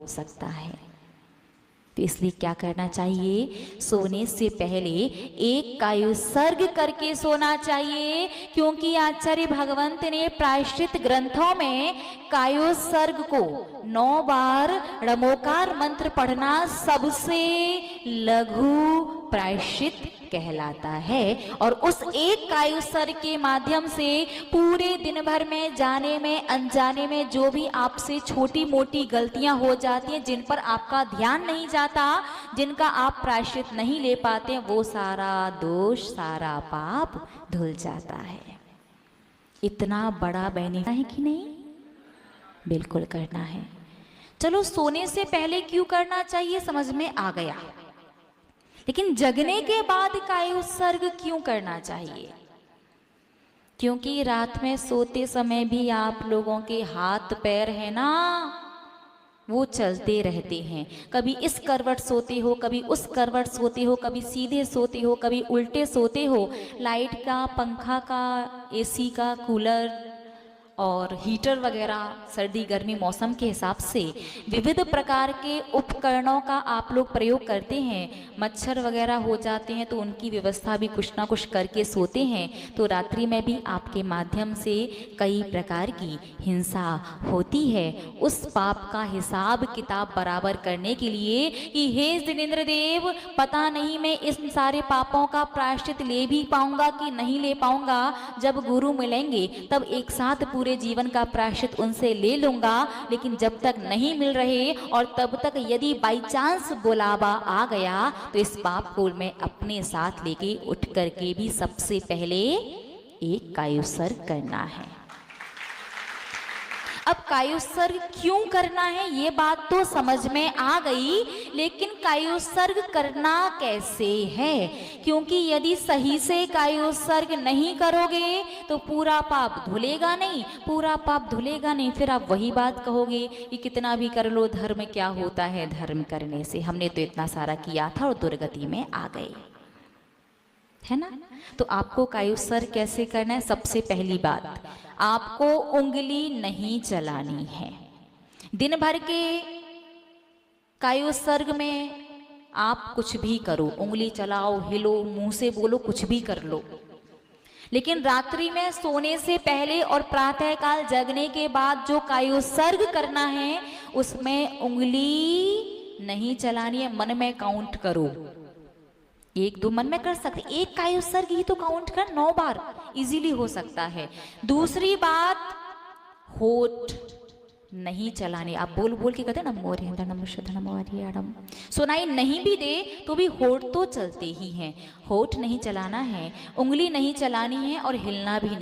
सकता है। तो इसलिए क्या करना चाहिए, सोने से पहले एक कायुसर्ग करके सोना चाहिए, क्योंकि आचार्य भगवंत ने प्रायश्चित ग्रंथों में कायुसर्ग को 9 बार णमोकार मंत्र पढ़ना सबसे लघु प्रायश्चित कहलाता है। और उस एक कायुसर्ग के माध्यम से पूरे दिन भर में जाने में अनजाने में जो भी आपसे छोटी मोटी गलतियां हो जाती हैं, जिन पर आपका ध्यान नहीं जाता, जिनका आप प्रायश्चित नहीं ले पाते, वो सारा दोष सारा पाप धुल जाता है। इतना बड़ा बेनिफिट है कि नहीं? बिल्कुल करना है। चलो, सोने से पहले क्यों करना चाहिए समझ में आ गया, लेकिन जगने के बाद कायुसर्ग क्यों करना चाहिए? क्योंकि रात में सोते समय भी आप लोगों के हाथ पैर है ना, वो चलते रहते हैं। कभी इस करवट सोते हो, कभी उस करवट सोते हो, कभी सीधे सोते हो, कभी उल्टे सोते हो। लाइट का, पंखा का, एसी का, कूलर और हीटर वगैरह सर्दी गर्मी मौसम के हिसाब से विविध प्रकार के उपकरणों का आप लोग प्रयोग करते हैं। मच्छर वगैरह हो जाते हैं तो उनकी व्यवस्था भी कुछ ना कुछ करके सोते हैं। तो रात्रि में भी आपके माध्यम से कई प्रकार की हिंसा होती है। उस पाप का हिसाब किताब बराबर करने के लिए कि हे जिनेंद्र देव, पता नहीं मैं इस सारे पापों का प्रायश्चित ले भी पाऊंगा कि नहीं ले पाऊंगा, जब गुरु मिलेंगे तब एक साथ पूरे जीवन का प्रायश्चित उनसे ले लूंगा। लेकिन जब तक नहीं मिल रहे और तब तक यदि बाई चांस बुलावा आ गया तो इस पाप को मैं अपने साथ लेके उठ करके भी सबसे पहले एक कायुसर्ग करना है। अब कायुसर्ग क्यों करना है ये बात तो समझ में आ गई, लेकिन कायुसर्ग करना कैसे है? क्योंकि यदि सही से कायुसर्ग नहीं करोगे तो पूरा पाप धुलेगा नहीं, पूरा पाप धुलेगा नहीं, फिर आप वही बात कहोगे कि कितना भी कर लो, धर्म क्या होता है, धर्म करने से हमने तो इतना सारा किया था और दुर्गति में आ गए, है ना। तो आपको कायुसर्ग कैसे करना है? सबसे पहली बात, आपको उंगली नहीं चलानी है। दिन भर के कायुसर्ग में आप कुछ भी करो, उंगली चलाओ, हिलो, मुंह से बोलो, कुछ भी कर लो, लेकिन रात्रि में सोने से पहले और प्रातःकाल जगने के बाद जो कायुसर्ग करना है उसमें उंगली नहीं चलानी है। मन में काउंट करो, 1 2 मन में कर सकते, एक कायुसर्ग ही तो काउंट कर, 9 बार इजीली हो सकता है। दूसरी बात, होठ नहीं चलाने। आप बोल बोल के कहते हैं नमो हरिहर नमो शुद्ध नमो हरिहरम, सुनाई नहीं भी दे तो भी होठ तो चलते ही हैं। होठ नहीं चलाना है, उंगली नहीं चलानी है और हिलना भी नहीं।